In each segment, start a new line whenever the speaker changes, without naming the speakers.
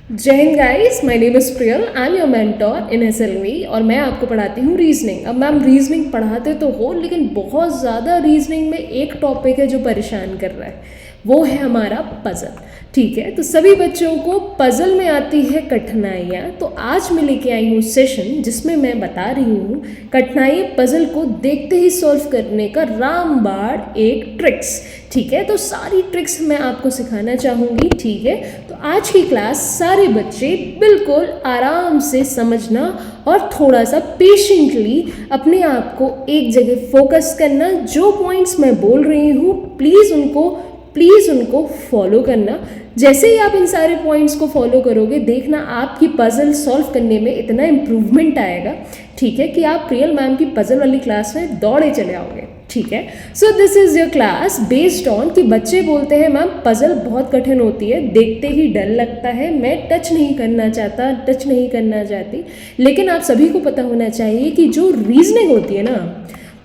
जय Hind guys, my name is Priyal, I am your mentor in SLV और मैं आपको पढ़ाती हूँ रीजनिंग। अब मैम रीजनिंग पढ़ाते तो हो, लेकिन बहुत ज़्यादा रीजनिंग में एक टॉपिक है जो परेशान कर रहा है, वो है हमारा पज़ल। ठीक है, तो सभी बच्चों को पज़ल में आती है कठिनाइयाँ। तो आज मैं लेके आई हूँ सेशन जिसमें मैं बता रही हूँ कठिनाई पज़ल को देखते ही सॉल्व करने का रामबाण एक ट्रिक्स। ठीक है, तो सारी ट्रिक्स मैं आपको सिखाना चाहूँगी। ठीक है, तो आज की क्लास सारे बच्चे बिल्कुल आराम से समझना और थोड़ा सा पेशेंटली अपने आप को एक जगह फोकस करना। जो पॉइंट्स मैं बोल रही हूँ प्लीज़ उनको फॉलो करना। जैसे ही आप इन सारे पॉइंट्स को फॉलो करोगे, देखना आपकी पज़ल सॉल्व करने में इतना इम्प्रूवमेंट आएगा। ठीक है, कि आप प्रियल मैम की पज़ल वाली क्लास में दौड़े चले आओगे। ठीक है, so this is your class based on कि बच्चे बोलते हैं मैम पज़ल बहुत कठिन होती है, देखते ही डर लगता है, मैं टच नहीं करना चाहती। लेकिन आप सभी को पता होना चाहिए कि जो रीजनिंग होती है ना,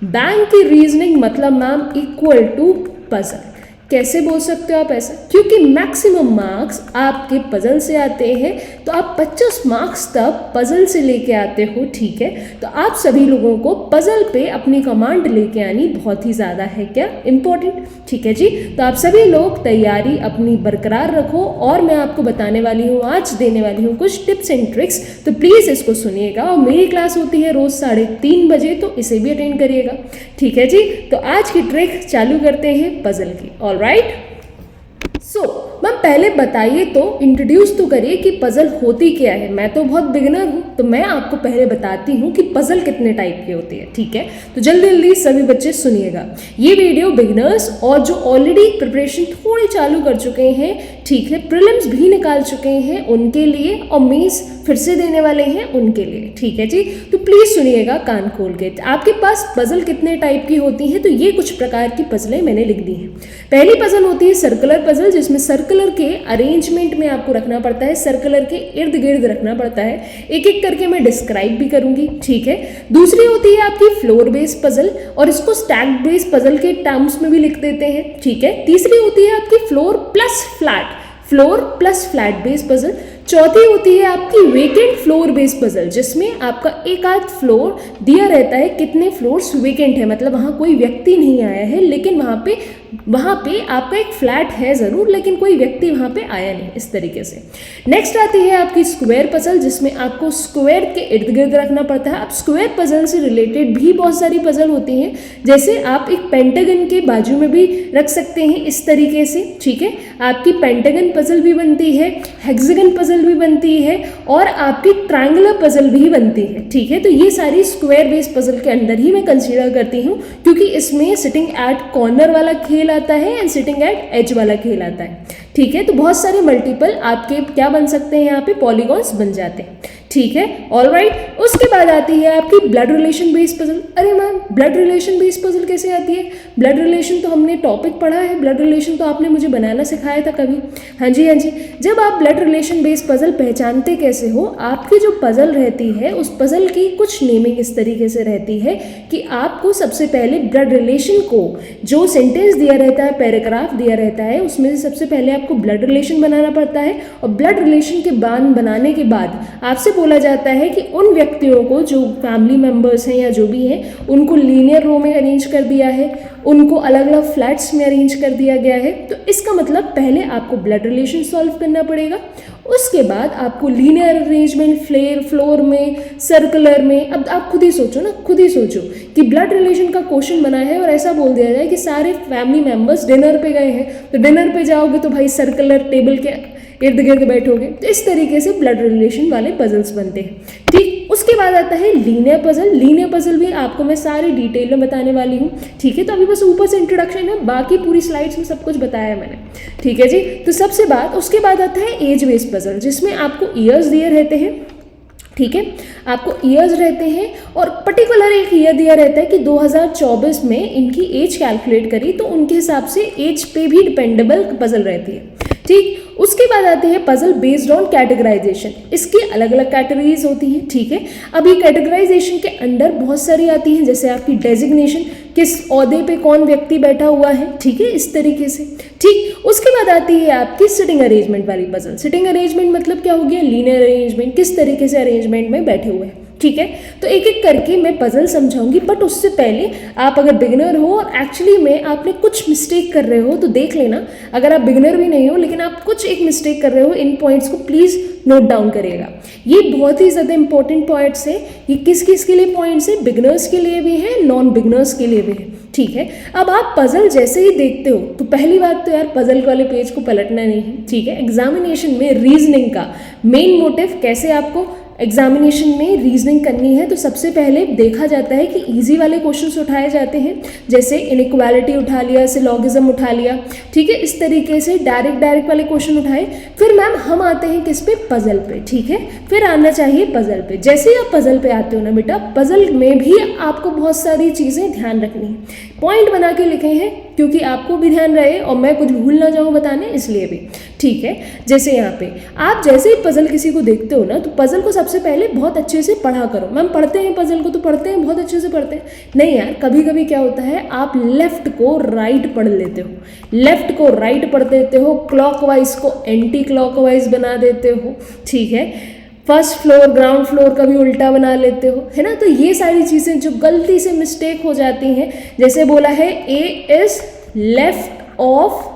बैंक की रीजनिंग मतलब मैम इक्वल टू पज़ल। कैसे बोल सकते हो आप ऐसा? क्योंकि मैक्सिमम मार्क्स आपके पज़ल से आते हैं, तो आप 25 मार्क्स तक पज़ल से लेके आते हो। ठीक है, तो आप सभी लोगों को पज़ल पे अपनी कमांड लेके आनी बहुत ही ज़्यादा है क्या इम्पोर्टेंट। ठीक है जी, तो आप सभी लोग तैयारी अपनी बरकरार रखो और मैं आपको बताने वाली हूँ, आज देने वाली हूँ कुछ टिप्स एंड ट्रिक्स। तो प्लीज़ इसको सुनिएगा और मेरी क्लास होती है रोज़ 3:30 बजे, तो इसे भी अटेंड करिएगा। ठीक है जी, तो आज की ट्रिक चालू करते हैं पज़ल की। ऑल राइट, सो मैम पहले बताइए तो, इंट्रोड्यूस तो करिए कि पज़ल होती क्या है। मैं तो बहुत बिगिनर हूँ, तो मैं आपको पहले बताती हूँ कि पज़ल कितने टाइप की होती है। ठीक है, तो जल्दी जल्दी सभी बच्चे सुनिएगा। ये वीडियो बिगिनर्स और जो ऑलरेडी प्रिपरेशन थोड़ी चालू कर चुके हैं, ठीक है, प्रीलिम्स भी निकाल चुके हैं उनके लिए, और मेंस फिर से देने वाले हैं उनके लिए। ठीक है जी, तो प्लीज़ सुनिएगा कान खोल के। आपके पास पज़ल कितने टाइप की होती हैं, तो ये कुछ प्रकार की पज़लें मैंने लिख दी हैं। पहली पज़ल होती है सर्कुलर पज़ल, जिसमें सर्कुलर के अरेंजमेंट में आपको रखना पड़ता है, सर्कुलर के इर्द गिर्द रखना पड़ता है। एक एक करके मैं डिस्क्राइब भी करूंगी। ठीक है, दूसरी होती है आपकी फ्लोर बेस्ड पज़ल, और इसको स्टैक बेस्ड पज़ल के टर्म्स में भी लिख देते हैं। ठीक है, तीसरी होती है आपकी floor plus flat based puzzle. चौथी होती है आपकी वेकेंट फ्लोर बेस्ड पज़ल, जिसमें आपका एक आध फ्लोर दिया रहता है, कितने फ्लोर्स वेकेंट है, मतलब वहाँ कोई व्यक्ति नहीं आया है, लेकिन वहाँ पे आपका एक फ्लैट है ज़रूर, लेकिन कोई व्यक्ति वहाँ पे आया नहीं, इस तरीके से। नेक्स्ट आती है आपकी स्क्वायर पज़ल, जिसमें आपको स्क्वायर के इर्द गिर्द रखना पड़ता है। अब स्क्वायर पज़ल से रिलेटेड भी बहुत सारी पज़ल होती हैं, जैसे आप एक पेंटागन के बाजू में भी रख सकते हैं, इस तरीके से। ठीक है, आपकी पेंटागन पज़ल भी बनती है, हेक्सागन पज़ल भी बनती है, और आपकी ट्रायंगुलर पज़ल भी बनती है। ठीक है, तो ये सारी स्क्वायर बेस्ड पज़ल के अंदर ही मैं कंसीडर करती हूँ, क्योंकि इसमें सिटिंग एट कॉर्नर वाला खेल आता है एंड सिटिंग एट एज वाला खेल आता है। ठीक है, तो बहुत सारे मल्टीपल आपके क्या बन सकते हैं, यहाँ पे पॉलीगॉन्स बन जाते हैं। ठीक है, ऑल राइट। उसके बाद आती है आपकी ब्लड रिलेशन बेस्ड पज़ल। अरे ma'am, blood relation based puzzle कैसे आती है? ब्लड रिलेशन तो हमने टॉपिक पढ़ा है, ब्लड रिलेशन तो आपने मुझे बनाना सिखाया था कभी। हाँ जी। जब आप ब्लड रिलेशन बेस्ड पज़ल पहचानते कैसे हो? आपकी जो पज़ल रहती है, उस पज़ल की कुछ नेमिंग इस तरीके से रहती है कि आपको सबसे पहले ब्लड रिलेशन को, जो सेंटेंस दिया रहता है, पैराग्राफ दिया रहता है, उसमें से सबसे पहले आपको ब्लड रिलेशन बनाना पड़ता है, और ब्लड रिलेशन के बनाने के बाद आपसे बोला जाता है कि उन व्यक्तियों को, जो फैमिली मेम्बर्स हैं या जो भी हैं, उनको लीनियर रो में अरेंज कर दिया है, उनको अलग अलग फ्लैट्स में अरेंज कर दिया गया है। तो इसका मतलब पहले आपको ब्लड रिलेशन सॉल्व करना पड़ेगा, उसके बाद आपको लीनियर अरेंजमेंट फ्लोर में, सर्कुलर में। अब आप खुद ही सोचो कि ब्लड रिलेशन का क्वेश्चन बना है और ऐसा बोल दिया जाए कि सारे फैमिली मेम्बर्स डिनर पे गए हैं, तो डिनर पे जाओगे तो भाई सर्कुलर टेबल के इर्द गिर्द बैठोगे। तो इस तरीके से ब्लड रिलेशन वाले पज़ल्स बनते हैं। ठीक, उसके बाद आता है लीनियर पज़ल भी आपको मैं सारी डिटेल में बताने वाली हूँ। ठीक है, तो अभी बस ऊपर से इंट्रोडक्शन है, बाकी पूरी स्लाइड्स में सब कुछ बताया है मैंने। ठीक है जी, तो उसके बाद आता है एज बेस्ड पज़ल, जिसमें आपको ईयर्स दिए रहते हैं। ठीक है, आपको ईयर्स रहते हैं, और पर्टिकुलर एक ईयर दिया रहता है कि 2024 में इनकी एज कैलकुलेट करी, तो उनके हिसाब से एज पे भी डिपेंडेबल पज़ल रहती है। ठीक, उसके बाद आती है पजल बेस्ड ऑन कैटेगराइजेशन। इसकी अलग अलग कैटेगरीज होती हैं, ठीक है। अब ये कैटेगराइजेशन के अंदर बहुत सारी आती हैं, जैसे आपकी डेजिग्नेशन, किस ओहदे पे कौन व्यक्ति बैठा हुआ है, ठीक है, इस तरीके से, ठीक। उसके बाद आती है आपकी सिटिंग अरेंजमेंट वाली पजल। सिटिंग अरेंजमेंट मतलब क्या हो गया, लीनियर अरेंजमेंट, किस तरीके से अरेंजमेंट में बैठे हुए हैं, ठीक है। तो एक एक करके मैं पजल समझाऊंगी, बट उससे पहले आप अगर बिगिनर हो और एक्चुअली में आपने कुछ मिस्टेक कर रहे हो तो देख लेना। अगर आप बिगिनर भी नहीं हो लेकिन आप कुछ एक मिस्टेक कर रहे हो, इन पॉइंट्स को प्लीज़ नोट डाउन करिएगा। ये बहुत ही ज़्यादा इंपॉर्टेंट पॉइंट्स है। ये किस किस के लिए पॉइंट्स है, बिगिनर्स के लिए भी है, नॉन बिगिनर्स के लिए भी है, ठीक है। अब आप पजल जैसे ही देखते हो तो पहली बात तो यार पजल वाले पेज को पलटना नहीं है, ठीक है। एग्जामिनेशन में रीजनिंग का मेन मोटिव कैसे आपको एग्जामिनेशन में रीजनिंग करनी है, तो सबसे पहले देखा जाता है कि इजी वाले क्वेश्चंस उठाए जाते हैं, जैसे इनइक्वालिटी उठा लिया, सिलॉगिज्म उठा लिया, ठीक है। इस तरीके से डायरेक्ट वाले क्वेश्चन उठाए। फिर मैम हम आते हैं किस पे, पजल पे, ठीक है। फिर आना चाहिए पजल पे। जैसे ही आप पजल पे आते हो ना बेटा, पजल में भी आपको बहुत सारी चीज़ें ध्यान रखनी है। पॉइंट बना के लिखे हैं क्योंकि आपको भी ध्यान रहे और मैं कुछ भूल ना जाऊँ बताने, इसलिए भी, ठीक है। जैसे यहाँ पे आप जैसे ही पजल किसी को देखते हो ना, तो पजल को सबसे पहले बहुत अच्छे से पढ़ा करो। मैम पढ़ते हैं पजल को, तो पढ़ते हैं, बहुत अच्छे से पढ़ते हैं। नहीं यार, कभी कभी क्या होता है, आप लेफ्ट को राइट पढ़ लेते हो, लेफ्ट को राइट पढ़ देते हो, क्लॉकवाइज को एंटी क्लॉकवाइज बना देते हो, ठीक है। फर्स्ट फ्लोर ग्राउंड फ्लोर का भी उल्टा बना लेते हो, है ना। तो ये सारी चीज़ें जो गलती से मिस्टेक हो जाती हैं, जैसे बोला है ए इज लेफ्ट ऑफ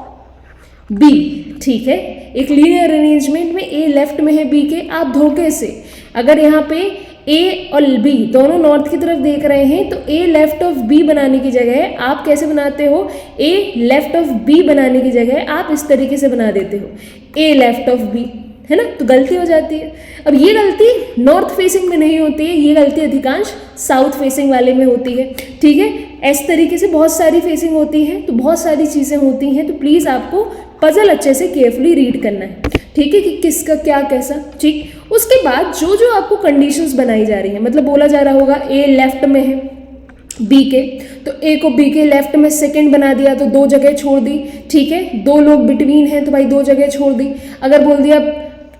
बी, ठीक है। एक लीनियर अरेंजमेंट में ए लेफ्ट में है बी के, आप धोखे से अगर यहाँ पे ए और बी दोनों नॉर्थ की तरफ देख रहे हैं तो ए लेफ्ट ऑफ बी बनाने की जगह आप कैसे बनाते हो, ए लेफ्ट ऑफ बी बनाने की जगह आप इस तरीके से बना देते हो, ए लेफ्ट ऑफ बी, है ना। तो गलती हो जाती है। अब ये गलती नॉर्थ फेसिंग में नहीं होती है, ये गलती अधिकांश साउथ फेसिंग वाले में होती है, ठीक है। इस तरीके से बहुत सारी फेसिंग होती है, तो बहुत सारी चीज़ें होती हैं, तो प्लीज़ आपको पजल अच्छे से केयरफुली रीड करना है, ठीक है, कि किसका क्या कैसा, ठीक। उसके बाद जो जो आपको कंडीशंस बनाई जा रही हैं, मतलब बोला जा रहा होगा ए लेफ्ट में है बी के, तो ए को बी के लेफ्ट में सेकंड बना दिया तो दो जगह छोड़ दी, ठीक है। दो लोग बिटवीन है तो भाई दो जगह छोड़ दी। अगर बोल दिया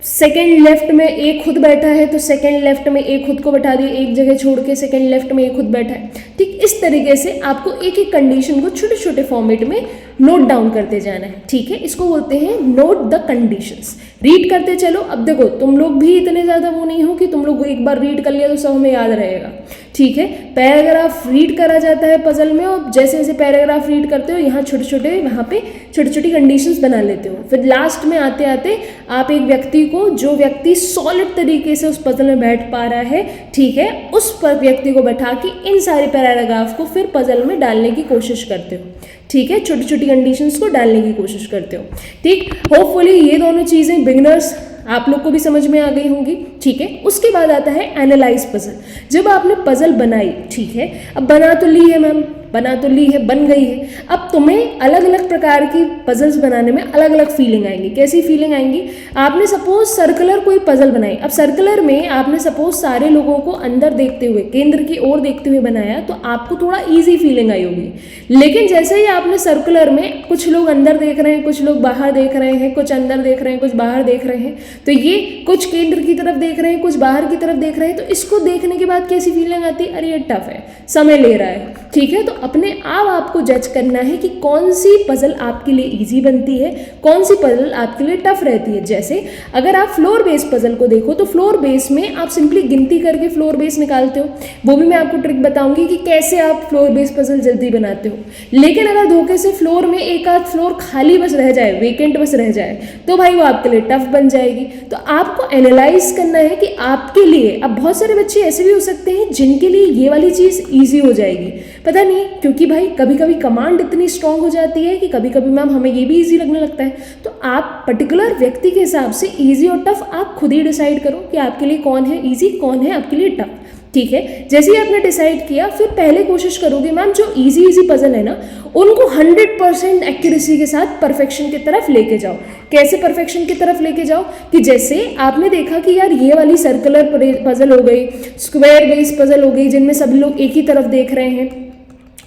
सेकेंड लेफ्ट में ए खुद बैठा है तो सेकेंड लेफ्ट में ए खुद को बैठा दिए, एक जगह छोड़ के सेकेंड लेफ्ट में ए खुद बैठा है, ठीक। इस तरीके से आपको एक एक कंडीशन को छोटे छोटे फॉर्मेट में नोट डाउन करते जाना है, ठीक है। इसको बोलते हैं नोट द कंडीशंस। रीड करते चलो। अब देखो तुम लोग भी इतने ज़्यादा वो नहीं हो कि तुम लोग एक बार रीड कर लिया तो सब हमें याद रहेगा, ठीक है। पैराग्राफ रीड करा जाता है पजल में, और जैसे जैसे पैराग्राफ रीड करते हो यहाँ छोटे छोटे वहाँ पे छोटी छोटी कंडीशंस बना लेते हो। फिर लास्ट में आते आते आप एक व्यक्ति को, जो व्यक्ति सॉलिड तरीके से उस पजल में बैठ पा रहा है, ठीक है, उस पर व्यक्ति को बैठा के इन सारे पैराग्राफ को फिर पजल में डालने की कोशिश करते हो, ठीक है। छोटी छोटी कंडीशंस को डालने की कोशिश करते हो, ठीक। होपफुली ये दोनों चीज़ें बिगिनर्स आप लोग को भी समझ में आ गई होंगी, ठीक है। उसके बाद आता है एनालाइज पजल। जब आपने पजल बनाई, ठीक है, अब बना तो ली है मैम, बना तो ली है, बन गई है। अब तुम्हें अलग अलग प्रकार की पजल्स बनाने में अलग अलग फीलिंग आएंगी। कैसी फीलिंग आएंगी, आपने सपोज सर्कुलर कोई पजल बनाई। अब सर्कुलर में आपने सपोज सारे लोगों को अंदर देखते हुए, केंद्र की ओर देखते हुए बनाया, तो आपको थोड़ा ईजी फीलिंग आई होगी। लेकिन जैसे ही आपने सर्कुलर में कुछ लोग अंदर देख रहे हैं, कुछ लोग बाहर देख रहे हैं, कुछ अंदर देख रहे हैं, कुछ बाहर देख रहे हैं, तो ये कुछ केंद्र की तरफ देख रहे हैं, कुछ बाहर की तरफ देख रहे हैं, तो इसको देखने के बाद कैसी फीलिंग आती है, अरे ये टफ है, समय ले रहा है, ठीक है। तो अपने आप आपको जज करना है कि कौन सी पजल आपके लिए इजी बनती है, कौन सी पजल आपके लिए टफ रहती है। जैसे अगर आप फ्लोर बेस पजल को देखो तो फ्लोर बेस में आप सिंपली गिनती करके फ्लोर बेस निकालते हो, वो भी मैं आपको ट्रिक बताऊंगी कि कैसे आप फ्लोर बेस पजल जल्दी बनाते हो। लेकिन अगर धोखे से फ्लोर में एक आध फ्लोर खाली बस रह जाए, वेकेंट बस रह जाए, तो भाई वो आपके लिए टफ बन जाएगी। तो आपको एनालाइज करना है कि आपके लिए, अब बहुत सारे बच्चे ऐसे भी हो सकते हैं जिनके लिए ये वाली चीज़ ईजी हो जाएगी, पता नहीं, क्योंकि भाई कभी कभी कमांड इतनी स्ट्रांग हो जाती है कि कभी कभी मैम हमें ये भी इजी लगने लगता है। तो आप पर्टिकुलर व्यक्ति के हिसाब से इजी और टफ आप खुद ही डिसाइड करो कि आपके लिए कौन है इजी, कौन है आपके लिए टफ, ठीक है। जैसे ही आपने डिसाइड किया, फिर पहले कोशिश करोगे मैम जो इजी पजल है ना, उनको 100% एक्यूरेसी के साथ परफेक्शन की तरफ लेके जाओ। कैसे परफेक्शन की तरफ लेके जाओ, कि जैसे आपने देखा कि यार ये वाली सर्कुलर पजल हो गई, स्क्वायर बेस पजल हो गई, जिनमें सभी लोग एक ही तरफ देख रहे हैं,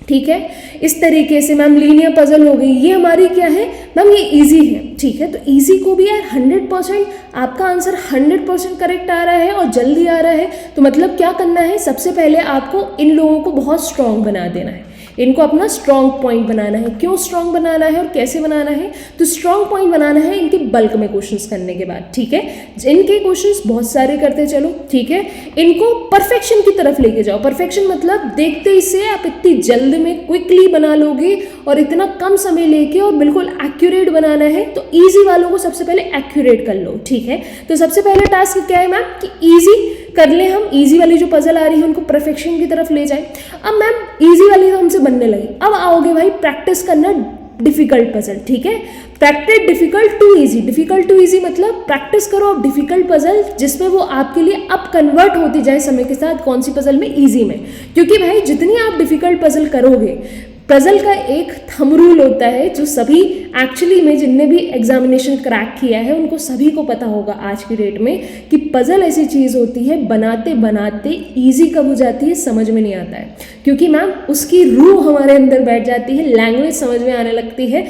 ठीक है। इस तरीके से मैम लीनियर पजल हो गई, ये हमारी क्या है मैम, ये इजी है, ठीक है। तो इजी को भी यार 100% आपका आंसर 100% करेक्ट आ रहा है और जल्दी आ रहा है, तो मतलब क्या करना है, सबसे पहले आपको इन लोगों को बहुत स्ट्रॉन्ग बना देना है, इनको अपना स्ट्रॉन्ग पॉइंट बनाना है। क्यों स्ट्रॉन्ग बनाना है और कैसे बनाना है, तो स्ट्रॉन्ग पॉइंट बनाना है इनके बल्क में क्वेश्चंस करने के बाद, ठीक है। इनके क्वेश्चंस बहुत सारे करते चलो, ठीक है। इनको परफेक्शन की तरफ लेके जाओ। परफेक्शन मतलब देखते ही से आप इतनी जल्द में क्विकली बना लोगे और इतना कम समय लेके और बिल्कुल एक्यूरेट बनाना है, तो ईजी वालों को सबसे पहले एक्यूरेट कर लो, ठीक है। तो सबसे पहले टास्क क्या है मैम कि ईजी कर ले, हम इजी वाली जो पजल आ रही है उनको परफेक्शन की तरफ ले जाएं। अब मैम इजी वाली तो हमसे बनने लगी, अब आओगे भाई प्रैक्टिस करना डिफिकल्ट पजल, ठीक है। Practice difficult to easy, difficult to easy मतलब प्रैक्टिस करो अब डिफिकल्ट पजल जिसमें वो आपके लिए अब कन्वर्ट होती जाए समय के साथ, कौन सी पजल में, इजी में। क्योंकि भाई जितनी आप डिफिकल्ट पजल करोगे, पजल का एक थंब रूल होता है जो सभी एक्चुअली में जिनने भी एग्जामिनेशन क्रैक किया है उनको सभी को पता होगा आज की डेट में, कि पजल ऐसी चीज़ होती है बनाते बनाते इजी कब हो जाती है समझ में नहीं आता है, क्योंकि मैम उसकी रूह हमारे अंदर बैठ जाती है, लैंग्वेज समझ में आने लगती है,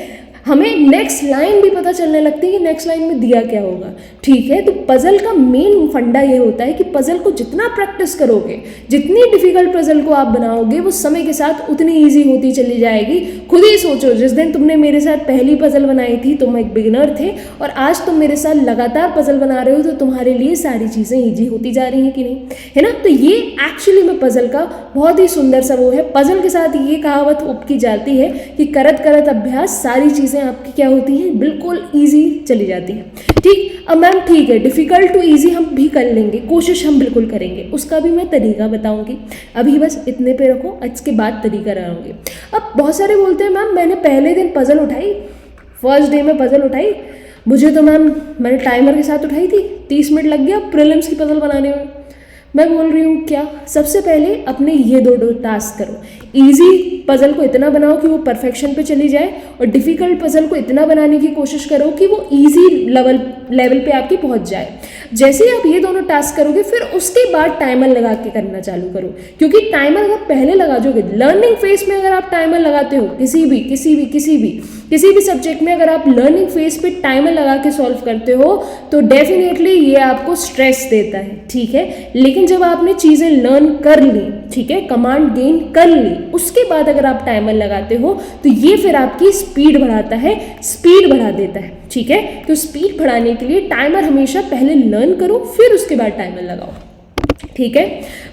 हमें नेक्स्ट लाइन भी पता चलने लगती है कि नेक्स्ट लाइन में दिया क्या होगा, ठीक है। तो पजल का मेन फंडा ये होता है कि पजल को जितना प्रैक्टिस करोगे, जितनी डिफिकल्ट पजल को आप बनाओगे, वो समय के साथ उतनी इजी होती चली जाएगी। खुद ही सोचो, जिस दिन तुमने मेरे साथ पहली पजल बनाई थी तुम एक बिगिनर थे, और आज तुम मेरे साथ लगातार पजल बना रहे हो, तो तुम्हारे लिए सारी चीज़ें ईजी होती जा रही हैं कि नहीं, है ना। तो ये एक्चुअली में पजल का बहुत ही सुंदर सा वो है। पजल के साथ ये कहावत उपकी जाती है कि करत करत अभ्यास सारी चीज़ें आपकी क्या होती हैं, बिल्कुल इजी चली जाती है, ठीक। अब मैम ठीक है, डिफिकल्ट टू इजी हम भी कर लेंगे, कोशिश हम बिल्कुल करेंगे, उसका भी मैं तरीका बताऊंगी, अभी बस इतने पे रखो, इसके बाद तरीका लगाऊंगी। अब बहुत सारे बोलते हैं मैम मैंने पहले दिन पजल उठाई, फर्स्ट डे में पजल उठाई, मुझे तो मैम मैंने टाइमर के साथ उठाई थी, 30 मिनट लग गया प्रीलिम्स की पजल बनाने में। मैं बोल रही हूँ क्या, सबसे पहले अपने ये दो टास्क करो, इजी पजल को इतना बनाओ कि वो परफेक्शन पे चली जाए, और डिफिकल्ट पजल को इतना बनाने की कोशिश करो कि वो इजी लेवल पे आपकी पहुंच जाए। जैसे ही आप ये दोनों टास्क करोगे, फिर उसके बाद टाइमर लगा के करना चालू करो, क्योंकि टाइमर अगर पहले लगा दोगे, लर्निंग फेज में अगर आप टाइमर लगाते हो किसी भी सब्जेक्ट में, अगर आप लर्निंग फेज पे टाइमर लगा के सॉल्व करते हो, तो डेफिनेटली ये आपको स्ट्रेस देता है, ठीक है। लेकिन जब आपने चीज़ें लर्न कर ली, ठीक है, कमांड गेन कर ली, उसके बाद अगर आप टाइमर लगाते हो तो ये फिर आपकी स्पीड बढ़ाता है, स्पीड बढ़ा देता है, ठीक है। तो स्पीड बढ़ाने के लिए टाइमर हमेशा पहले लर्न करो, फिर उसके बाद टाइमर लगाओ, ठीक है।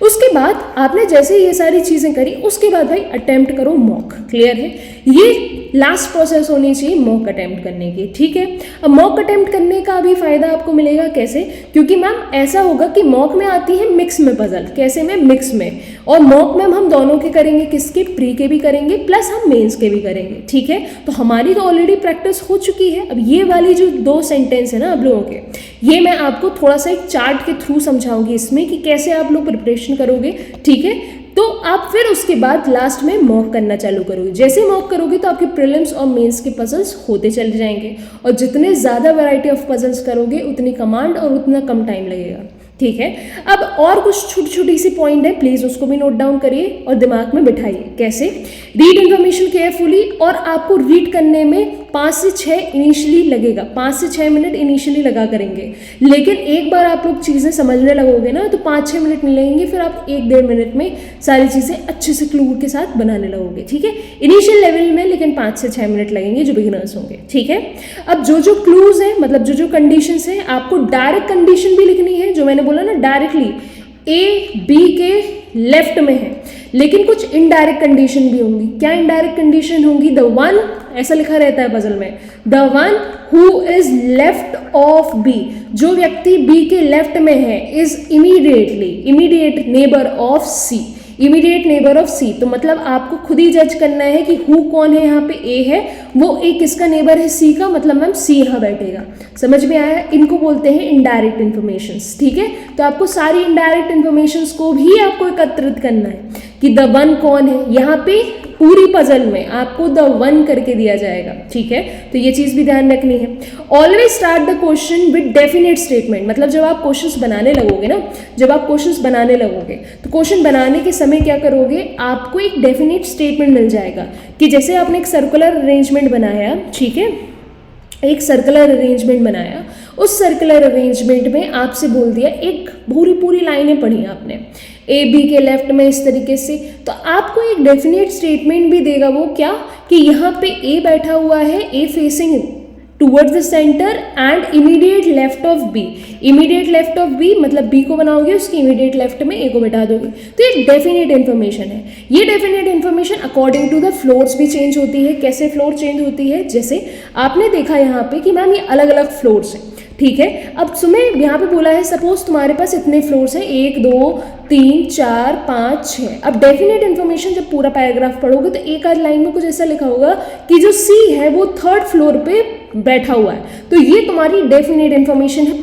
उसके बाद आपने जैसे ये सारी चीज़ें करी, उसके बाद भाई अटेम्प्ट करो मॉक, क्लियर है। ये लास्ट प्रोसेस होनी चाहिए मॉक अटेम्प्ट करने की, ठीक है। अब मॉक अटेम्प्ट करने का भी फायदा आपको मिलेगा कैसे, क्योंकि मैम ऐसा होगा कि मॉक में आती है मिक्स में पजल, कैसे में, मिक्स में, और मॉक मैम हम दोनों के करेंगे, किसके, प्री के भी करेंगे प्लस हम मेंस के भी करेंगे, ठीक है। तो हमारी तो ऑलरेडी प्रैक्टिस हो चुकी है। अब ये वाली जो 2 सेंटेंस है ना आप लोगों के, ये मैं आपको थोड़ा सा एक चार्ट के थ्रू समझाऊंगी इसमें कि कैसे आप लोग प्रिपरेशन करोगे, ठीक है। तो आप फिर उसके बाद लास्ट में मॉक करना चालू करोगे। जैसे मॉक करोगे तो आपके प्रीलिम्स और मेंस के पजल्स होते चले जाएंगे, और जितने ज़्यादा वैरायटी ऑफ पजल्स करोगे उतनी कमांड और उतना कम टाइम लगेगा, ठीक है। अब और कुछ छोटी छोटी सी पॉइंट है, प्लीज़ उसको भी नोट डाउन करिए और दिमाग में बिठाइए। कैसे, रीड इन्फॉर्मेशन केयरफुली, और आपको रीड करने में 5 से 6 इनिशियली लगेगा, 5 से 6 मिनट इनिशियली लगा करेंगे, लेकिन एक बार आप लोग चीज़ें समझने लगोगे ना तो 5-6 मिनट नहीं लगेंगे, फिर आप 1-1.5 मिनट में सारी चीज़ें अच्छे से क्लू के साथ बनाने लगोगे, ठीक है। इनिशियल लेवल में लेकिन 5 से 6 मिनट लगेंगे जो बिगिनर्स होंगे, ठीक है। अब जो जो क्लूज है, मतलब जो जो कंडीशंस है, आपको डायरेक्ट कंडीशन भी लिखनी है, जो मैंने बोला ना डायरेक्टली ए बी के लेफ्ट में है, लेकिन कुछ इनडायरेक्ट कंडीशन भी होंगी। क्या इनडायरेक्ट कंडीशन होंगी, द वन, ऐसा लिखा रहता है पजल में, the one who is left of B, जो व्यक्ति बी के लेफ्ट में है, is immediate neighbour of C, immediate neighbour of C. तो मतलब आपको खुद ही जज करना है कि हु कौन है, यहाँ पे ए है, वो ए किसका नेबर है, सी का, मतलब मैम सी यहाँ बैठेगा। समझ में आया, इनको बोलते हैं इनडायरेक्ट इन्फॉर्मेशंस, ठीक है। तो आपको सारी इनडायरेक्ट इन्फॉर्मेशंस को भी आपको एकत्रित करना है कि द वन कौन है, यहाँ पे पूरी पजल में आपको द वन करके दिया जाएगा, ठीक है, तो ये चीज़ भी ध्यान रखनी है। Always start the question with definite statement, मतलब जब आप क्वेश्चंस बनाने लगोगे ना, जब आप क्वेश्चंस बनाने लगोगे तो क्वेश्चन बनाने के समय क्या करोगे, आपको एक डेफिनेट स्टेटमेंट मिल जाएगा कि जैसे आपने एक सर्कुलर अरेंजमेंट बनाया, ठीक है, एक सर्कुलर अरेंजमेंट बनाया, उस सर्कुलर अरेंजमेंट में आपसे बोल दिया, एक पूरी लाइनें पढ़ी आपने ए बी के लेफ्ट में इस तरीके से, तो आपको एक डेफिनेट स्टेटमेंट भी देगा वो क्या, कि यहाँ पे ए बैठा हुआ है, A facing towards the centre and immediate left of B, immediate left of B मतलब बी को बनाओगे, उसकी इमीडिएट लेफ्ट में ए को बैठा दोगे, तो ये डेफिनेट इन्फॉर्मेशन है। ये definite information according to the floors भी चेंज होती है। कैसे फ्लोर चेंज होती है, जैसे आपने देखा यहाँ पे कि मैम ये अलग अलग फ्लोर्स हैं, ठीक है, अब तुम्हें यहाँ पे बोला है सपोज तुम्हारे पास इतने फ्लोर्स हैं, 1 2 3 4 5 6। अब डेफिनेट इन्फॉर्मेशन जब पूरा पैराग्राफ पढ़ोगे तो एक आध लाइन में कुछ ऐसा लिखा होगा कि जो सी है वो 3rd फ्लोर पे बैठा हुआ है, तो ये तुम्हारी डेफिनेट इन्फॉर्मेशन है,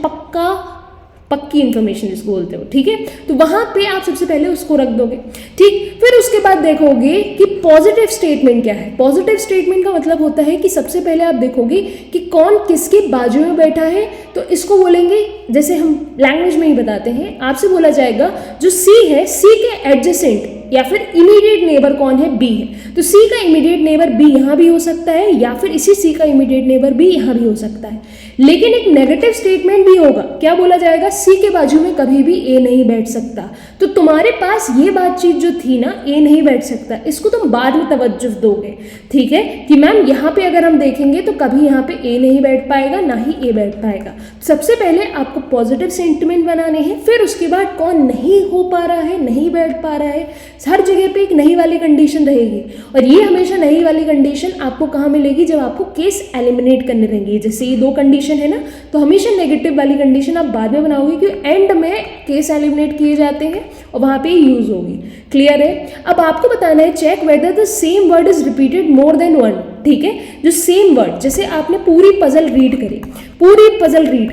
पक्की इन्फॉर्मेशन जिसको बोलते हो, ठीक है, तो वहां पे आप सबसे पहले उसको रख दोगे, ठीक। फिर उसके बाद देखोगे कि पॉजिटिव स्टेटमेंट क्या है। पॉजिटिव स्टेटमेंट का मतलब होता है कि सबसे पहले आप देखोगे कि कौन किसके बाजू में बैठा है, तो इसको बोलेंगे, जैसे हम लैंग्वेज में ही बताते हैं, आपसे बोला जाएगा जो सी है, सी के एडजेसेंट या फिर इमीडिएट नेबर कौन है, बी है, तो सी का इमीडिएट नेबर बी यहाँ भी हो सकता है, या फिर इसी सी का इमीडिएट नेबर बी यहाँ भी हो सकता है। लेकिन एक नेगेटिव स्टेटमेंट भी होगा, क्या बोला जाएगा, सी के बाजू में कभी भी ए नहीं बैठ सकता, तो तुम्हारे पास ये बातचीत जो थी ना, ए नहीं बैठ सकता, इसको तुम बाद में तवज्जो दोगे, ठीक है, कि मैम यहाँ पे अगर हम देखेंगे तो कभी यहाँ पे ए नहीं बैठ पाएगा, ना ही ए बैठ पाएगा। सबसे पहले आपको पॉजिटिव सेंटिमेंट बनाने हैं, फिर उसके बाद कौन नहीं हो पा रहा है, नहीं बैठ पा रहा है, हर जगह पे एक नहीं वाली कंडीशन रहेगी, और ये हमेशा नहीं वाली कंडीशन आपको कहाँ मिलेगी, जब आपको केस एलिमिनेट करने रहेंगे। जैसे ये 2 कंडीशन है ना, तो हमेशा नेगेटिव वाली कंडीशन आप बाद में बनाओगे, क्योंकि एंड में केस एलिमिनेट किए जाते हैं और वहाँ पे यूज होगी। क्लियर है। अब आपको बताना है check whether the same word is repeated more than one, ठीक है, जो सेम वर्ड, जैसे आपने पूरी पजल रीड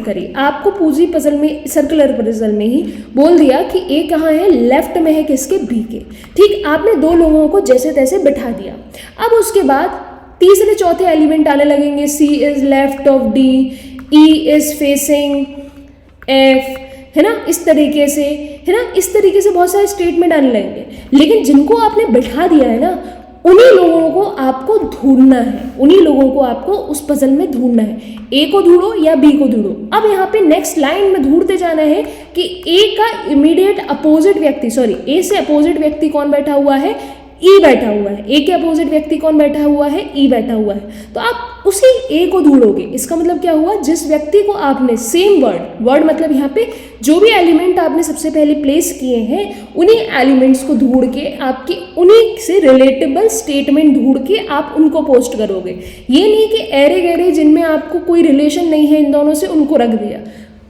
करी, आपको पूरी पजल में, सर्कुलर पजल में ही बोल दिया कि ए कहाँ है, लेफ्ट में है किसके, बी के, ठीक, आपने 2 लोगों को जैसे तैसे बिठा दिया। अब उसके बाद तीसरे चौथे एलिमेंट आने लगेंगे, C is left of D, E is facing F, है ना, इस तरीके से, है ना, इस तरीके से बहुत सारे स्टेटमेंट आने लगेंगे। लेकिन जिनको आपने बिठा दिया है ना, उन्हीं लोगों को आपको ढूंढना है, उन्हीं लोगों को आपको उस पजल में ढूंढना है, ए को ढूंढो या बी को ढूंढो। अब यहाँ पे नेक्स्ट लाइन में ढूंढते जाना है कि ए का इमीडिएट अपोजिट व्यक्ति, सॉरी ए से अपोजिट व्यक्ति कौन बैठा हुआ है, ई बैठा हुआ है, ए के अपोजिट व्यक्ति कौन बैठा हुआ है, ई बैठा हुआ है, तो आप उसी ए को ढूंढोगे। इसका मतलब क्या हुआ, जिस व्यक्ति को आपने सेम वर्ड मतलब यहाँ पे जो भी एलिमेंट आपने सबसे पहले प्लेस किए हैं, उन्हीं एलिमेंट्स को ढूंढ के आपके उन्हीं से रिलेटेबल स्टेटमेंट ढूंढ के आप उनको पोस्ट करोगे। ये नहीं कि ऐरे गहरे जिनमें आपको कोई रिलेशन नहीं है इन दोनों से, उनको रख दिया,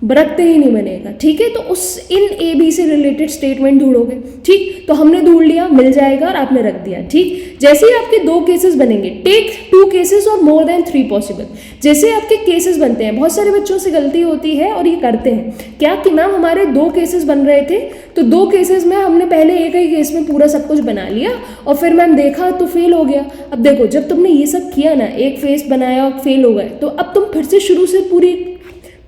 रखते ही नहीं बनेगा, ठीक है, तो उस इन ए बी से रिलेटेड स्टेटमेंट ढूंढोगे, ठीक, तो हमने ढूंढ लिया, मिल जाएगा और आपने रख दिया, ठीक। जैसे ही आपके 2 केसेस बनेंगे, टेक 2 केसेस और मोर देन 3 पॉसिबल, जैसे आपके केसेस बनते हैं, बहुत सारे बच्चों से गलती होती है और ये करते हैं क्या कि मैम हमारे 2 केसेस बन रहे थे, तो 2 केसेस में हमने पहले एक ही केस में पूरा सब कुछ बना लिया और फिर मैम देखा तो फेल हो गया। अब देखो, जब तुमने ये सब किया ना, एक फेस बनाया और फेल हो गए, तो अब तुम फिर से शुरू से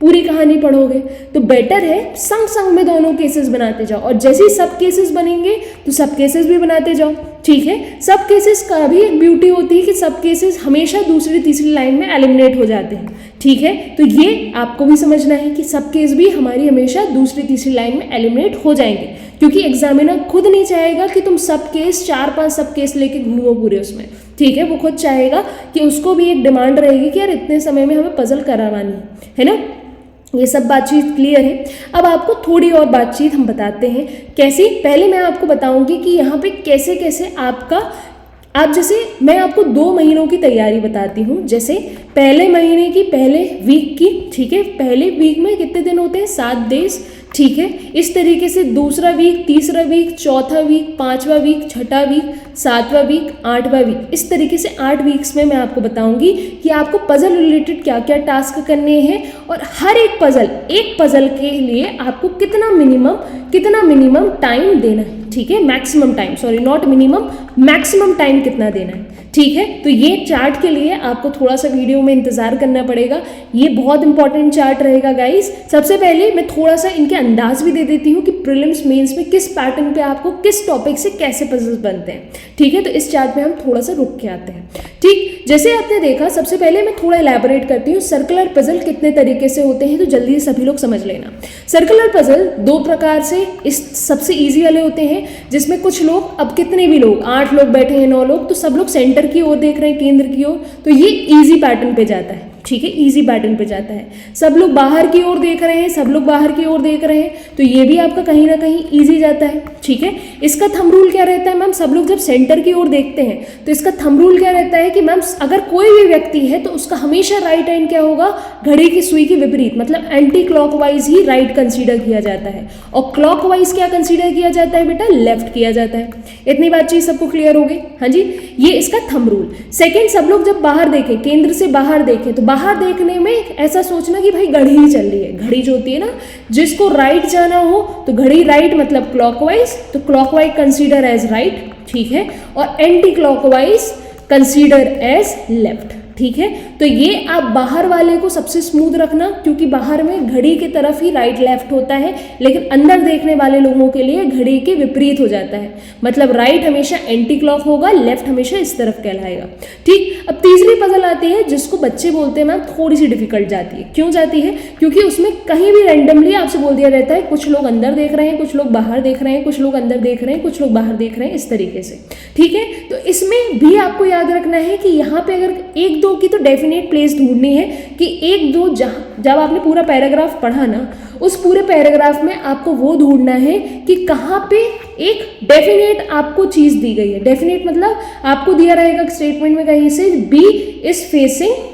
पूरी कहानी पढ़ोगे, तो बेटर है संग में दोनों केसेस बनाते जाओ, और जैसे ही सब केसेस बनेंगे तो सब केसेस भी बनाते जाओ, ठीक है। सब केसेस का भी एक ब्यूटी होती है कि सब केसेस हमेशा दूसरी तीसरी लाइन में एलिमिनेट हो जाते हैं, ठीक है, तो ये आपको भी समझना है कि सब केस भी हमारी हमेशा दूसरी तीसरी लाइन में एलिमिनेट हो जाएंगे, क्योंकि एग्जामिनर खुद नहीं चाहेगा कि तुम सब केस 4-5 सब केस लेके घूमो पूरे उसमें, ठीक है, वो खुद चाहेगा कि उसको भी एक डिमांड रहेगी कि यार इतने समय में हमें पजल करवानी है ना। ये सब बातचीत क्लियर है। अब आपको थोड़ी और बातचीत हम बताते हैं, कैसी, पहले मैं आपको बताऊंगी कि यहाँ पे कैसे कैसे आप जैसे मैं आपको 2 महीनों की तैयारी बताती हूँ। जैसे पहले महीने की पहले वीक की, ठीक है, पहले वीक में कितने दिन होते हैं, 7 डेज, ठीक है। इस तरीके से दूसरा वीक, तीसरा वीक, चौथा वीक, पांचवा वीक, छठा वीक, सातवां वीक, आठवां वीक, इस तरीके से 8 वीक्स में मैं आपको बताऊंगी कि आपको पजल रिलेटेड क्या क्या टास्क करने हैं और हर एक पजल के लिए आपको कितना मिनिमम टाइम देना है, ठीक है, maximum time, sorry not minimum, maximum time कितना देना है, ठीक है। तो ये चार्ट के लिए आपको थोड़ा सा वीडियो में इंतजार करना पड़ेगा, ये बहुत इंपॉर्टेंट चार्ट रहेगा गाइस। सबसे पहले मैं थोड़ा सा इनके अंदाज भी दे देती हूँ कि प्रीलिम्स मेंस में किस पैटर्न पे आपको किस टॉपिक से कैसे पजल्स बनते हैं, ठीक है। तो इस चार्ट में हम थोड़ा सा रुक के आते हैं, ठीक। जैसे आपने देखा, सबसे पहले मैं थोड़ा इलैबोरेट करती हूँ सर्कुलर पजल कितने तरीके से होते हैं, तो जल्दी से सभी लोग समझ लेना। सर्कुलर पजल 2 प्रकार से, इस सबसे ईजी वाले होते हैं जिसमें कुछ लोग, अब कितने भी लोग, 8 लोग बैठे हैं, 9 लोग, तो सब लोग सेंटर की ओर देख रहे हैं, केंद्र की ओर, तो ये इजी पैटर्न पे जाता है, ठीक है, इजी पैटर्न पे जाता है। सब लोग बाहर की ओर देख रहे हैं, सब लोग बाहर की ओर देख रहे हैं, तो ये भी आपका कहीं ना कहीं इजी जाता है, ठीक है। इसका थंब रूल क्या रहता है मैम, सब लोग जब सेंटर की ओर देखते हैं तो इसका थंब रूल क्या रहता है कि मैम अगर कोई भी व्यक्ति है तो उसका हमेशा राइट हैंड क्या होगा, घड़ी की सुई की विपरीत, मतलब एंटी क्लॉकवाइज ही राइट कंसीडर किया जाता है, और क्लॉकवाइज क्या कंसीडर किया जाता है बेटा, लेफ्ट किया जाता है। इतनी बात चीज सबको क्लियर हो गई, हाँ जी, ये इसका थंब रूल। सेकेंड, सब लोग जब बाहर देखें, केंद्र से बाहर देखें, तो बाहर देखने में ऐसा सोचना कि भाई घड़ी ही चल रही है, घड़ी जो होती है ना, जिसको राइट जाना हो तो घड़ी राइट मतलब क्लॉकवाइज, तो क्लॉकवाइज कंसीडर एज राइट, ठीक है, और anti clockwise consider as left, ठीक है। तो ये आप बाहर वाले को सबसे स्मूथ रखना, क्योंकि बाहर में घड़ी की तरफ ही राइट लेफ्ट होता है, लेकिन अंदर देखने वाले लोगों के लिए घड़ी के विपरीत हो जाता है, मतलब राइट हमेशा एंटी क्लॉक होगा, लेफ्ट हमेशा इस तरफ कहलाएगा, ठीक। अब तीसरी पजल आती है जिसको बच्चे बोलते हैं मैम थोड़ी सी डिफिकल्ट जाती है। क्यों जाती है, क्योंकि उसमें कहीं भी रैंडमली आपसे बोल दिया रहता है, कुछ लोग अंदर देख रहे हैं, कुछ लोग बाहर देख रहे हैं, कुछ लोग अंदर देख रहे हैं, कुछ लोग बाहर देख रहे हैं, इस तरीके से, ठीक है। तो इसमें भी आपको याद रखना है कि यहाँ पे अगर 1-2 की तो डेफिनेट प्लेस ढूंढनी है कि 1-2, जब आपने पूरा पैराग्राफ पढ़ा ना, उस पूरे पैराग्राफ में आपको वो ढूंढना है कि कहाँ पे एक डेफिनेट आपको चीज दी गई है। डेफिनेट मतलब आपको दिया रहेगा स्टेटमेंट में कहीं से बी इज फेसिंग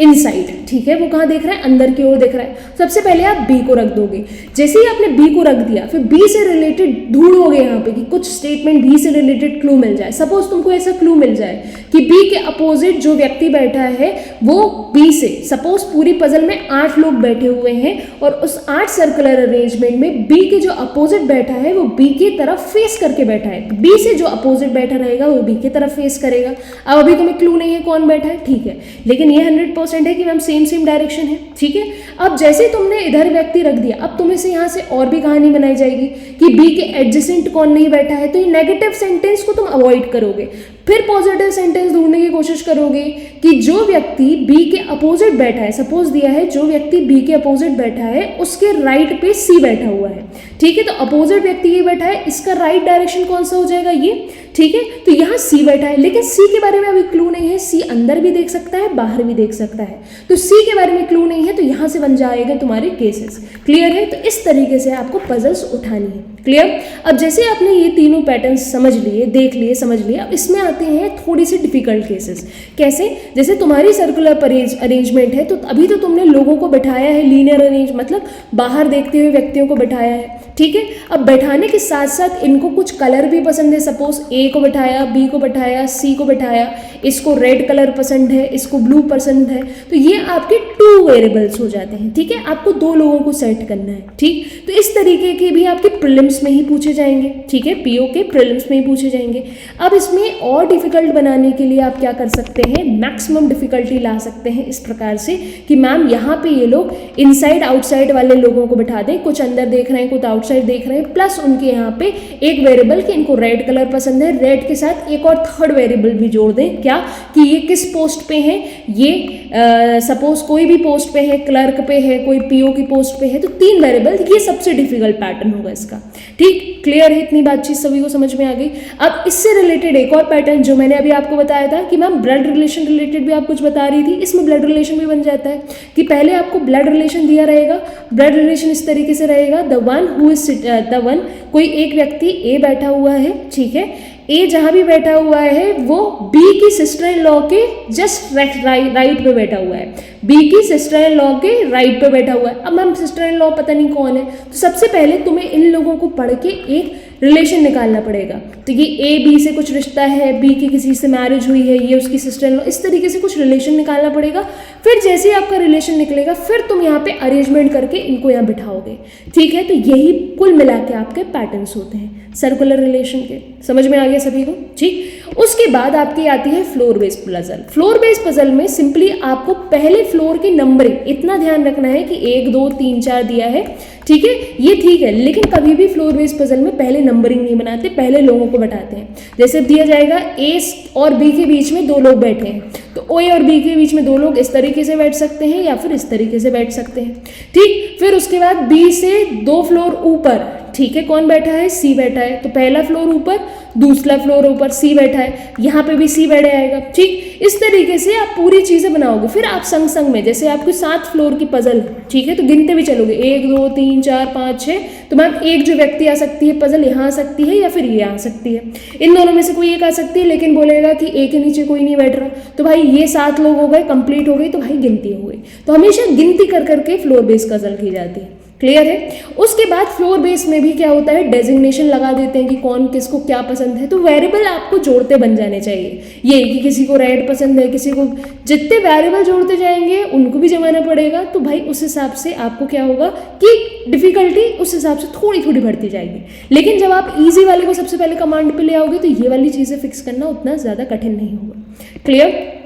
इनसाइड, ठीक है, वो कहाँ देख रहा है, अंदर की ओर देख रहा है। सबसे पहले आप बी को रख दोगे, जैसे ही आपने बी को रख दिया, फिर बी से रिलेटेड ढूंढोगे यहाँ पे कि कुछ स्टेटमेंट बी से रिलेटेड क्लू मिल जाए। सपोज तुमको ऐसा क्लू मिल जाए कि बी के अपोजिट जो व्यक्ति बैठा है वो बी से, सपोज पूरी पजल में 8 लोग बैठे हुए हैं और उस 8 सर्कुलर अरेंजमेंट में बी के जो अपोजिट बैठा है वो बी की तरफ फेस करके बैठा है, बी से जो अपोजिट बैठा रहेगा वो बी की तरफ फेस करेगा। अब अभी तुम्हें क्लू नहीं है कौन बैठा है, ठीक है, लेकिन ये 100% है कि मैम सेम डायरेक्शन है, ठीक है। अब जैसे तुमने इधर व्यक्ति रख दिया, अब तुम्हें से यहाँ से और भी कहानी बनाई जाएगी कि बी के एडजेसेंट कौन नहीं बैठा है, तो ये नेगेटिव सेंटेंस को तुम अवॉइड करोगे, फिर पॉजिटिव सेंटेंस ढूंढने की कोशिश करोगे कि जो व्यक्ति बी के अपोजिट बैठा है, सपोज दिया है जो व्यक्ति बी के अपोजिट बैठा है उसके राइट पे सी बैठा हुआ है, ठीक है, तो अपोजिट व्यक्ति ये बैठा है, इसका राइट डायरेक्शन कौन सा हो जाएगा, ये, ठीक है। तो यहाँ सी बैठा है, लेकिन सी के बारे में अभी क्लू नहीं है, सी अंदर भी देख सकता है बाहर भी देख सकता है, तो सी के बारे में क्लू नहीं है, तो यहाँ से बन जाएगा तुम्हारे केसेस। क्लियर है, तो इस तरीके से आपको पजल्स उठानी है। क्लियर। अब जैसे आपने ये तीनों पैटर्न्स समझ लिए, देख लिए, समझ लिए, अब इसमें आते हैं थोड़ी सी डिफिकल्ट केसेस। कैसे, जैसे तुम्हारी सर्कुलर अरेंजमेंट है, तो अभी तो तुमने लोगों को बैठाया है लीनियर अरेंज, मतलब बाहर देखते हुए व्यक्तियों को बैठाया है, ठीक है। अब बैठाने के साथ साथ इनको कुछ कलर भी पसंद है, सपोज ए को बैठाया, बी को बैठाया, सी को बैठाया, इसको रेड कलर पसंद है, इसको ब्लू पसंद है, तो ये आपके 2 वेरिएबल्स हो जाते हैं, ठीक है। आपको 2 लोगों को सेट करना है, ठीक। तो इस तरीके के भी आपके प्रीलिम्स में ही पूछे जाएंगे, ठीक है, पीओ के प्रीलिम्स में ही पूछे जाएंगे। अब इसमें और डिफिकल्ट बनाने के लिए आप क्या कर सकते हैं, मैक्सिमम डिफिकल्टी ला सकते हैं इस प्रकार से कि मैम यहाँ पे ये लोग इनसाइड आउटसाइड वाले लोगों को बैठा दें, कुछ अंदर देख रहे हैं, कुछ आउटसाइड देख रहे हैं, प्लस उनके यहाँ पे एक वेरिएबल कि इनको रेड कलर पसंद है, रेड के साथ एक और थर्ड वेरिएबल भी जोड़ दें, क्या कि ये किस पोस्ट पे है, ये सपोज कोई भी पोस्ट पे है, क्लर्क पे है, कोई पीओ की पोस्ट पे है, तो 3 वेरिएबल, ये सबसे डिफिकल्ट पैटर्न होगा इसका, ठीक। क्लियर है, इतनी बातचीत सभी को समझ में आ गई। अब इससे रिलेटेड एक और पैटर्न जो मैंने अभी आपको बताया था कि मैम ब्लड रिलेशन रिलेटेड भी आप कुछ बता रही थी, इसमें ब्लड रिलेशन भी बन जाता है कि पहले आपको ब्लड रिलेशन दिया रहेगा, ब्लड रिलेशन इस तरीके से रहेगा, the one who is the one, कोई एक व्यक्ति ए बैठा हुआ है, ठीक है, ए जहाँ भी बैठा हुआ है वो बी की सिस्टर इन लॉ के जस्ट राइट पे बैठा हुआ है, बी की सिस्टर इन लॉ के राइट पे बैठा हुआ है। अब मैम सिस्टर इन लॉ पता नहीं कौन है, तो सबसे पहले तुम्हें इन लोगों को पढ़ के एक रिलेशन निकालना पड़ेगा। तो ये ए बी से कुछ रिश्ता है, बी की किसी से मैरिज हुई है, ये उसकी सिस्टर इन लॉ, इस तरीके से कुछ रिलेशन निकालना पड़ेगा। फिर जैसे ही आपका रिलेशन निकलेगा फिर तुम यहाँ पे अरेंजमेंट करके इनको यहाँ बिठाओगे, ठीक है। तो यही कुल मिला के आपके पैटर्न्स होते हैं सर्कुलर रिलेशन के। समझ में आ गया सभी को, ठीक। उसके बाद आपकी आती है floor based puzzle. Floor based puzzle में सिंपली आपको पहले फ्लोर की नंबरिंग इतना ध्यान रखना है कि 1 2 3 4 दिया है, ठीक है, ये ठीक है, लेकिन कभी भी फ्लोर बेस्ड पजल में पहले नंबरिंग नहीं बनाते, पहले लोगों को बैठाते हैं। जैसे दिया जाएगा ए और बी के बीच में 2 लोग बैठे हैं, तो ओ और बी के बीच में 2 लोग इस तरीके से बैठ सकते हैं या फिर इस तरीके से बैठ सकते हैं, ठीक। फिर उसके बाद बी से 2 फ्लोर ऊपर, ठीक है, कौन बैठा है, सी बैठा है, तो पहला फ्लोर ऊपर, दूसरा फ्लोर ऊपर, सी बैठा है, यहाँ पे भी सी बैठे आएगा, ठीक। इस तरीके से आप पूरी चीज़ें बनाओगे। फिर आप संग संग में जैसे आपकी 7 फ्लोर की पजल, ठीक है, तो गिनते भी चलोगे 1 2 3 4 5 6, तो मैम एक जो व्यक्ति आ सकती है पजल यहाँ आ सकती है या फिर ये आ सकती है, इन दोनों में से कोई एक आ सकती है, लेकिन बोलेगा कि ए के नीचे कोई नहीं बैठ रहा, तो भाई ये 7 लोग हो गए, कंप्लीट हो गई, तो भाई गिनती हो गई। तो हमेशा गिनती कर करके फ्लोर बेस पजल की जाती है, क्लियर है। उसके बाद फ्लोर बेस में भी क्या होता है, डेजिग्नेशन लगा देते हैं कि कौन किसको क्या पसंद है, तो वेरिएबल आपको जोड़ते बन जाने चाहिए। ये कि किसी को रेड पसंद है, किसी को, जितने वेरिएबल जोड़ते जाएंगे उनको भी जमाना पड़ेगा, तो भाई उस हिसाब से आपको क्या होगा कि डिफिकल्टी उस हिसाब से थोड़ी थोड़ी बढ़ती जाएगी। लेकिन जब आप ईजी वाले को सबसे पहले कमांड पे ले आओगे तो ये वाली चीज़ें फिक्स करना उतना ज़्यादा कठिन नहीं होगा, क्लियर।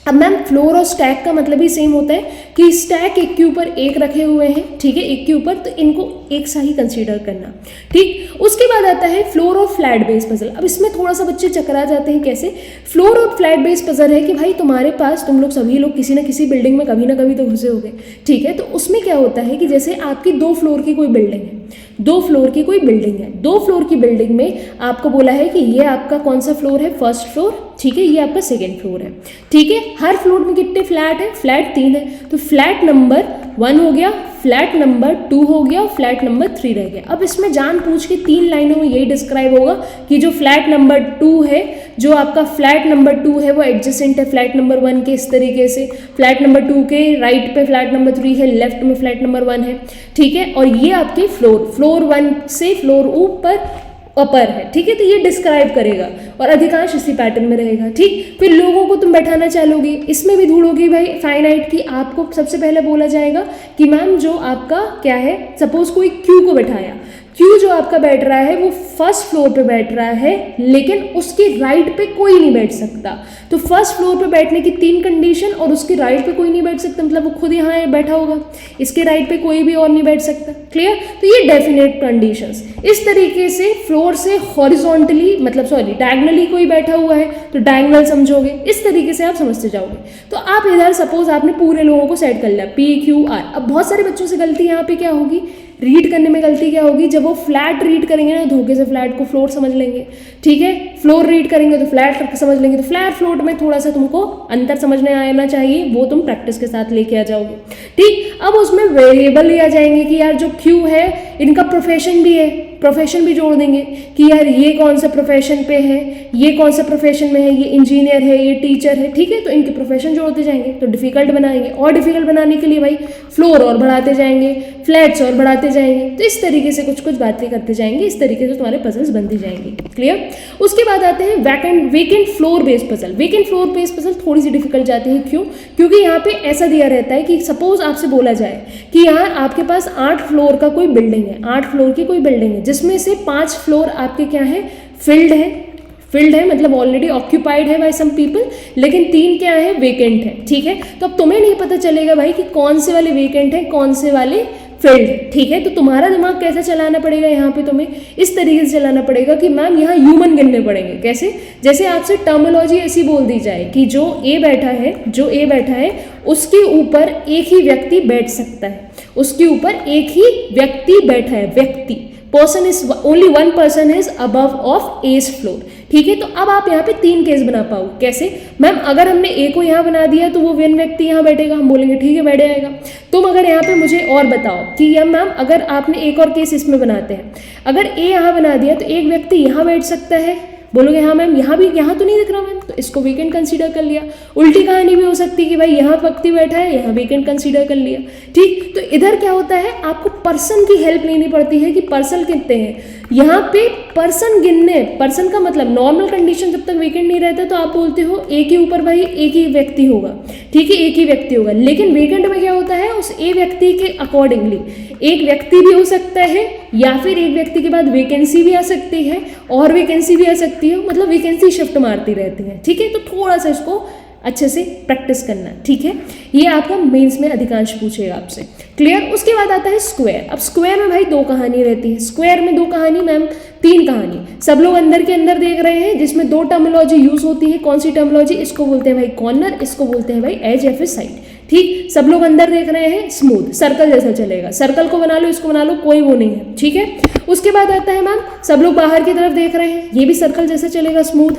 अब मैम फ्लोर और स्टैक का मतलब ही सेम होता है कि स्टैक एक के ऊपर एक रखे हुए हैं, ठीक है, एक के ऊपर, तो इनको एक सा ही कंसीडर करना, ठीक। उसके बाद आता है फ्लोर और फ्लैट बेस पजल। अब इसमें थोड़ा सा बच्चे चकरा जाते हैं, कैसे। फ्लोर और फ्लैट बेस पजल है कि भाई तुम्हारे पास, तुम लोग सभी लोग किसी ना किसी बिल्डिंग में कभी ना कभी तो घुसे होगे, ठीक है। तो उसमें क्या होता है कि जैसे आपकी 2 फ्लोर की कोई बिल्डिंग है, 2 फ्लोर की कोई बिल्डिंग है, 2 फ्लोर की बिल्डिंग में आपको बोला है कि ये आपका कौन सा फ्लोर है, फर्स्ट फ्लोर, ठीक है, ये आपका सेकेंड फ्लोर है, ठीक है। हर फ्लोर में कितने फ्लैट है, फ्लैट 3 है, तो फ्लैट नंबर 1 हो गया, फ्लैट नंबर 2 हो गया, फ्लैट नंबर 3 रह गया। अब इसमें जान पूछ के 3 लाइनों में यही डिस्क्राइब होगा कि जो फ्लैट नंबर 2 है, जो आपका फ्लैट नंबर 2 है वो एडजेसेंट है फ्लैट नंबर 1 के, इस तरीके से फ्लैट नंबर 2 के राइट पे फ्लैट नंबर 3 है, लेफ्ट में फ्लैट नंबर 1 है, ठीक है। और ये आपके फ्लोर 1 से फ्लोर ऊपर अपर है, ठीक है, तो ये डिस्क्राइब करेगा और अधिकांश इसी पैटर्न में रहेगा, ठीक। फिर लोगों को तुम बैठाना चाहोगे, इसमें भी धूल होगी भाई फाइनाइट की। आपको सबसे पहले बोला जाएगा कि मैम जो आपका क्या है, सपोज कोई क्यू को बैठाया, क्यू जो आपका बैठ रहा है वो फर्स्ट फ्लोर पे बैठ रहा है, लेकिन उसकी राइट पे कोई नहीं बैठ सकता। तो फर्स्ट फ्लोर पे बैठने की 3 कंडीशन, और उसके राइट पे कोई नहीं बैठ सकता, मतलब वो खुद यहाँ बैठा होगा, इसके राइट पे कोई भी और नहीं बैठ सकता, क्लियर। तो ये डेफिनेट कंडीशंस। इस तरीके से फ्लोर से हॉरिजॉन्टली, मतलब सॉरी डायगनली कोई बैठा हुआ है तो डायगनल समझोगे, इस तरीके से आप समझते जाओगे। तो आप इधर सपोज आपने पूरे लोगों को सेट कर लिया PQR। अब बहुत सारे बच्चों से गलती यहाँ पे क्या होगी, रीड करने में गलती क्या होगी, जब वो फ्लैट रीड करेंगे ना, धोखे से फ्लैट को फ्लोर समझ लेंगे, ठीक है। फ्लोर रीड करेंगे तो फ्लैट समझ लेंगे, तो फ्लैट फ्लोट में थोड़ा सा तुमको अंतर समझने आना चाहिए, वो तुम प्रैक्टिस के साथ लेके आ जाओगे, ठीक। अब उसमें वेरिएबल भी आ जाएंगे कि यार जो क्यू है इनका प्रोफेशन भी है, प्रोफेशन भी जोड़ देंगे कि यार ये कौन सा प्रोफेशन पे है, ये कौन सा प्रोफेशन में है, ये इंजीनियर है, ये टीचर है, ठीक है। तो इनके प्रोफेशन जोड़ते जाएंगे, तो डिफिकल्ट बनाएंगे, और डिफिकल्ट बनाने के लिए भाई फ्लोर और बढ़ाते जाएंगे, फ्लैट्स और बढ़ाते जाएंगे, तो इस तरीके से कुछ कुछ बातें करते जाएंगे, इस तरीके से तुम्हारे पजल्स बनती जाएंगी, क्लियर। उसके बाद आते हैं vacant floor based puzzle. Vacant floor based puzzle थोड़ी सी डिफिकल्ट जाती है, क्यों, क्योंकि यहाँ पे ऐसा दिया रहता है कि सपोज आपसे बोला जाए कि यहाँ आपके पास 8 फ्लोर का कोई बिल्डिंग है, 8 फ्लोर की कोई बिल्डिंग है, जिसमें से 5 फ्लोर आपके क्या है, फील्ड है, मतलब ऑलरेडी ऑक्यूपाइड है बाय सम पीपल, लेकिन 3 क्या है, वेकेंट है, ठीक है। तो अब तुम्हें नहीं पता चलेगा भाई कि कौन से वाले वेकेंट है, कौन से वाले फील्ड, ठीक है। तो तुम्हारा दिमाग कैसे चलाना पड़ेगा, यहाँ पे तुम्हें इस तरीके से चलाना पड़ेगा कि मैम यहाँ ह्यूमन गिनने पड़ेंगे, कैसे, जैसे आपसे टर्मिनोलॉजी ऐसी बोल दी जाए कि जो ए बैठा है उसके ऊपर एक ही व्यक्ति बैठ सकता है, उसके ऊपर एक ही व्यक्ति बैठा है, व्यक्ति, person is only 1 person is above of as floor, ठीक है। तो अब आप यहाँ पे 3 केस बना पाओ, कैसे, मैम अगर हमने ए को यहाँ बना दिया तो वो व्यक्ति यहाँ बैठेगा, हम बोलेंगे ठीक है बैठ जाएगा। तुम अगर यहाँ पे मुझे और बताओ कि या मैम अगर आपने एक और केस इसमें बनाते हैं, अगर ए यहाँ बना दिया तो एक व्यक्ति यहाँ बैठ सकता है, बोलोगे हाँ मैम यहाँ भी, यहाँ तो नहीं दिख रहा मैम, तो इसको वीकेंड कंसीडर कर लिया। उल्टी कहानी भी हो सकती है कि भाई यहाँ व्यक्ति बैठा है, यहाँ वीकेंड कंसीडर कर लिया। ठीक, तो इधर क्या होता है, आपको पर्सन की हेल्प लेनी पड़ती है कि पर्सन कितने हैं। यहाँ पे पर्सन गिनने, पर्सन का मतलब नॉर्मल कंडीशन जब तक वीकेंड नहीं रहता तो आप बोलते हो ए के ऊपर भाई एक ही व्यक्ति होगा, ठीक है, एक ही व्यक्ति होगा। लेकिन वीकेंड में क्या होता है, उस ए व्यक्ति के अकॉर्डिंगली एक व्यक्ति भी हो सकता है, या फिर एक व्यक्ति के बाद वैकेंसी भी आ सकती है और वैकेंसी भी आ सकती है, मतलब वैकेंसी शिफ्ट मारती रहती है। ठीक है, तो थोड़ा सा इसको अच्छे से प्रैक्टिस करना, ठीक है। ये आपका मेंस में अधिकांश पूछेगा आपसे, क्लियर। उसके बाद आता है स्क्वायर। अब स्क्वायर में भाई दो कहानी रहती है, स्क्वायर में दो कहानी मैम, तीन कहानी। सब लोग अंदर के अंदर देख रहे हैं, जिसमें दो टर्मिनोलॉजी यूज होती है। कौन सी टर्मिनोलॉजी, इसको बोलते हैं भाई कॉर्नर, इसको बोलते हैं भाई एज या फिर साइड। ठीक, सब लोग अंदर देख रहे हैं, स्मूथ सर्कल जैसा चलेगा, सर्कल को बना लो, इसको बना लो, कोई वो नहीं है, ठीक है। उसके बाद आता है मैम, सब लोग बाहर की तरफ देख रहे हैं, ये भी सर्कल जैसा चलेगा, स्मूथ,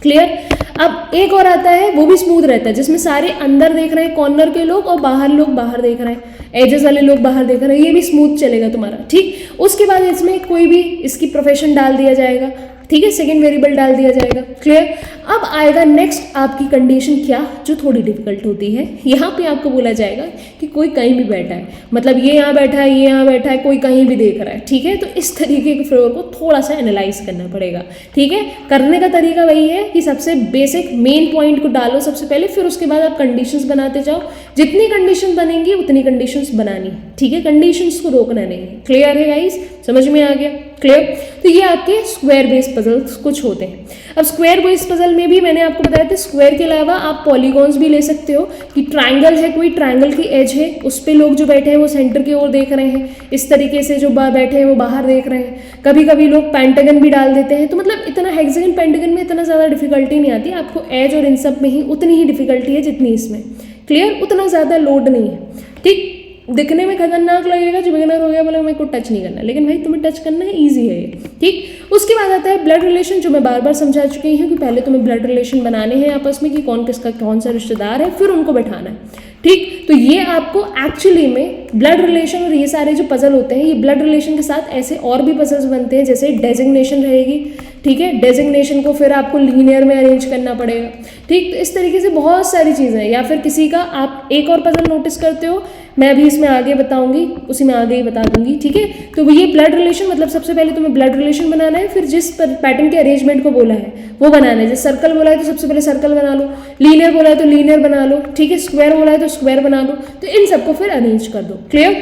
क्लियर। अब एक और आता है, वो भी स्मूथ रहता है, जिसमें सारे अंदर देख रहे हैं कॉर्नर के लोग और बाहर लोग बाहर देख रहे हैं, एजेस वाले लोग बाहर देख रहे हैं, ये भी स्मूथ चलेगा तुम्हारा, ठीक। उसके बाद इसमें कोई भी इसकी प्रोफेशन डाल दिया जाएगा, ठीक है, सेकंड वेरिएबल डाल दिया जाएगा, क्लियर। अब आएगा नेक्स्ट आपकी कंडीशन क्या, जो थोड़ी डिफिकल्ट होती है। यहाँ पे आपको बोला जाएगा कि कोई कहीं भी बैठा है, मतलब ये यहाँ बैठा है, ये यहाँ बैठा है, कोई कहीं भी देख रहा है, ठीक है। तो इस तरीके के फ्लोर को थोड़ा सा एनालाइज करना पड़ेगा, ठीक है। करने का तरीका वही है कि सबसे बेसिक मेन पॉइंट को डालो सबसे पहले, फिर उसके बाद आप कंडीशंस बनाते जाओ। जितनी कंडीशन बनेंगी उतनी कंडीशंस बनानी, ठीक है, कंडीशंस को रोकना नहीं। क्लियर है गाइस, समझ में आ गया, क्लियर। तो ये आपके स्क्वायर बेस्ड पजल्स कुछ होते हैं। अब स्क्वायर बेस्ड पजल में भी मैंने आपको बताया था, स्क्वायर के अलावा आप पॉलीगॉन्स भी ले सकते हो, कि ट्राइंगल है, कोई ट्राइंगल की एज है, उस पे लोग जो बैठे हैं वो सेंटर की ओर देख रहे हैं, इस तरीके से जो बैठे हैं वो बाहर देख रहे हैं। कभी कभी लोग पेंटागन भी डाल देते हैं, तो मतलब इतना हेक्सागन पेंटागन में इतना ज़्यादा डिफिकल्टी नहीं आती, आपको एज और इन सब में ही उतनी ही डिफिकल्टी है जितनी इसमें, क्लियर, उतना ज़्यादा लोड नहीं है, ठीक। दिखने में खतरनाक लगेगा, जो बिगिनर हो गया बोले मेरे को टच नहीं करना, लेकिन भाई तुम्हें टच करना है, ईजी है ये, ठीक। उसके बाद आता है ब्लड रिलेशन, जो मैं बार बार समझा चुकी हूँ कि पहले तुम्हें ब्लड रिलेशन बनाने हैं आपस में, कि कौन किसका कौन सा रिश्तेदार है, फिर उनको बैठाना है, ठीक। तो ये आपको एक्चुअली में ब्लड रिलेशन और ये सारे जो पजल होते हैं, ये ब्लड रिलेशन के साथ ऐसे और भी पजल्स बनते हैं, जैसे डेजिग्नेशन रहेगी, ठीक है, डेजिग्नेशन को फिर आपको लीनियर में अरेंज करना पड़ेगा, ठीक। तो इस तरीके से बहुत सारी चीज़ें हैं। या फिर किसी का आप एक और पजल नोटिस करते हो, मैं अभी इसमें आगे बताऊंगी, उसी में आगे ही बता दूंगी, ठीक है। तो ये ब्लड रिलेशन, मतलब सबसे पहले तुम्हें ब्लड रिलेशन बनाना है, फिर जिस पैटर्न के अरेंजमेंट को बोला है वो बनाना है। जैसे सर्कल बोला है तो सबसे पहले सर्कल बना लो, लीनियर बोला है तो लीनियर बना लो, ठीक है, स्क्वायर बोला है तो स्क्वायर बना लो, तो इन सबको फिर अरेंज कर दो, क्लियर।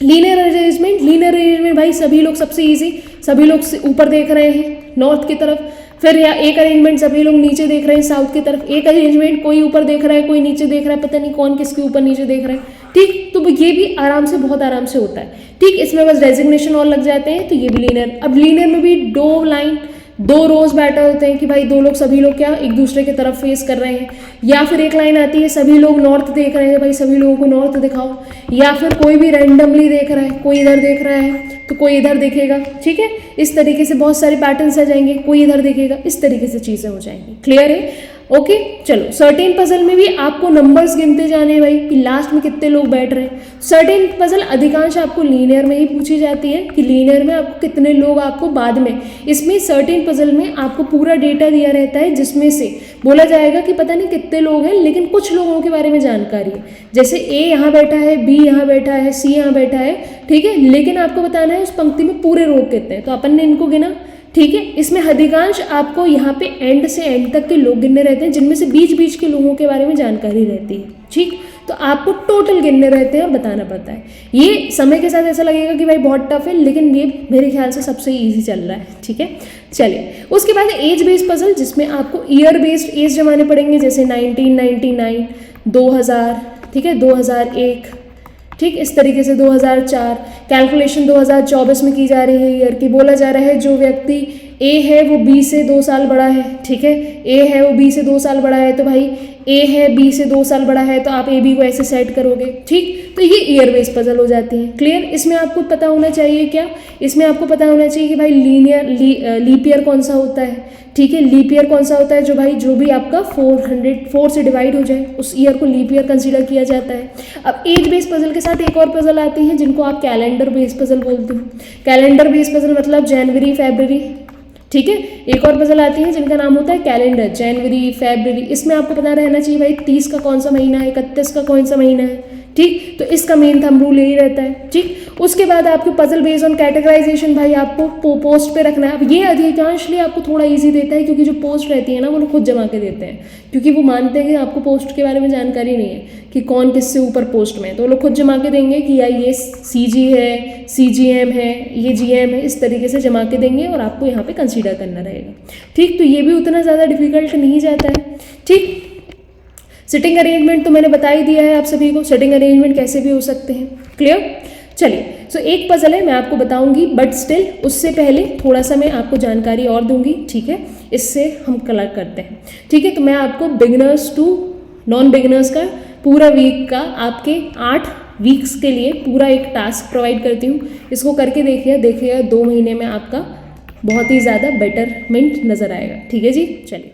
लीनियर अरेंजमेंट भाई सभी लोग, सबसे ईजी, सभी लोग ऊपर देख रहे हैं नॉर्थ की तरफ, फिर या एक अरेंजमेंट सभी लोग नीचे देख रहे हैं साउथ की तरफ, एक अरेंजमेंट कोई ऊपर देख रहा है कोई नीचे देख रहा है, पता नहीं कौन किसके ऊपर नीचे देख रहा है, ठीक। तो ये भी आराम से, बहुत आराम से होता है, ठीक। इसमें बस डेजिग्नेशन और लग जाते हैं, तो ये भी लीनियर। अब लीनियर में भी दो लाइन, दो रोज बैठे होते हैं कि भाई दो लोग, सभी लोग क्या एक दूसरे की तरफ फेस कर रहे हैं, या फिर एक लाइन आती है सभी लोग नॉर्थ देख रहे हैं, भाई सभी लोगों को नॉर्थ दिखाओ, या फिर कोई भी रैंडमली देख रहा है, कोई इधर देख रहा है तो कोई इधर देखेगा, ठीक है। इस तरीके से बहुत सारे पैटर्न्स आ जाएंगे, कोई इधर देखेगा, इस तरीके से चीज़ें हो जाएंगी, क्लियर है, ओके। चलो, सर्टेन पजल में भी आपको नंबर्स गिनते जाने हैं भाई, कि लास्ट में कितने लोग बैठ रहे हैं। सर्टेन पजल अधिकांश आपको लीनियर में ही पूछी जाती है, कि लीनियर में आपको कितने लोग, आपको बाद में इसमें सर्टेन पजल में आपको पूरा डेटा दिया रहता है, जिसमें से बोला जाएगा कि पता नहीं कितने लोग हैं, लेकिन कुछ लोगों के बारे में जानकारी है, जैसे ए यहाँ बैठा है, बी यहाँ बैठा है, सी यहाँ बैठा है, ठीक है, लेकिन आपको बताना है उस पंक्ति में पूरे लोग कितने हैं, तो अपन ने इनको गिना, ठीक है। इसमें अधिकांश आपको यहाँ पे एंड से एंड तक के लोग गिनने रहते हैं, जिनमें से बीच बीच के लोगों के बारे में जानकारी रहती है, ठीक। तो आपको टोटल गिनने रहते हैं और बताना पड़ता है। ये समय के साथ ऐसा लगेगा कि भाई बहुत टफ है, लेकिन ये मेरे ख्याल से सबसे ईजी चल रहा है, ठीक है। चलिए, उसके बाद एज बेस्ड पजल, जिसमें आपको ईयर बेस्ड एज जमाने पड़ेंगे, जैसे 1999, 2000, ठीक है, 2001, ठीक, इस तरीके से 2004। कैलकुलेशन 2024 में की जा रही है ईयर की। बोला जा रहा है जो व्यक्ति ए है वो बी से 2 साल बड़ा है, ठीक है, ए है वो बी से 2 साल बड़ा है, तो भाई ए है बी से 2 साल बड़ा है, तो आप ए बी को ऐसे सेट करोगे, ठीक। तो ये ईयर बेस्ड पजल हो जाती है, क्लियर। इसमें आपको पता होना चाहिए क्या, इसमें आपको पता होना चाहिए कि भाई लीप ईयर कौन सा होता है, ठीक है, लीप ईयर कौन सा होता है, जो भाई जो भी आपका 4 से डिवाइड हो जाए उस ईयर को लीप ईयर कंसीडर किया जाता है। अब एज बेस्ड पजल के साथ एक और पजल आती है, जिनको आप कैलेंडर बेस्ड पजल बोलते हो। कैलेंडर बेस्ड पजल मतलब जनवरी, फरवरी, ठीक है। एक और पजल आती है जिनका नाम होता है कैलेंडर, जनवरी, फरवरी। इसमें आपको पता रहना चाहिए भाई 30 का कौन सा महीना है, 31 का कौन सा महीना है, ठीक। तो इसका मेन थंब रूल यही रहता है, ठीक। उसके बाद आपको पजल बेस्ड ऑन कैटेगराइजेशन भाई आपको पोस्ट पे रखना है। अब ये अधिकांशली आपको थोड़ा इजी देता है, क्योंकि जो पोस्ट रहती है ना वो लोग खुद जमा के देते हैं, क्योंकि वो मानते हैं कि आपको पोस्ट के बारे में जानकारी नहीं है कि कौन किससे ऊपर पोस्ट में है, तो वो लोग खुद जमा के देंगे कि यार ये CG है, CGM है, ये GM है, इस तरीके से जमा के देंगे और आपको यहाँ पे कंसीडर करना रहेगा, ठीक। तो ये भी उतना ज़्यादा डिफिकल्ट नहीं जाता है, ठीक। सिटिंग अरेंजमेंट तो मैंने बता ही दिया है आप सभी को, सिटिंग अरेंजमेंट कैसे भी हो सकते हैं, क्लियर। चलिए, सो एक पजल है मैं आपको बताऊंगी, बट स्टिल उससे पहले थोड़ा सा मैं आपको जानकारी और दूंगी, ठीक है। इससे हम कलर करते हैं, ठीक है। तो मैं आपको बिगिनर्स टू नॉन बिगिनर्स का पूरा वीक का आपके 8 वीक्स के लिए पूरा एक टास्क प्रोवाइड करती हूँ। इसको करके देखिएगा 2 महीने में आपका बहुत ही ज़्यादा बेटरमेंट नज़र आएगा, ठीक है जी। चलिए।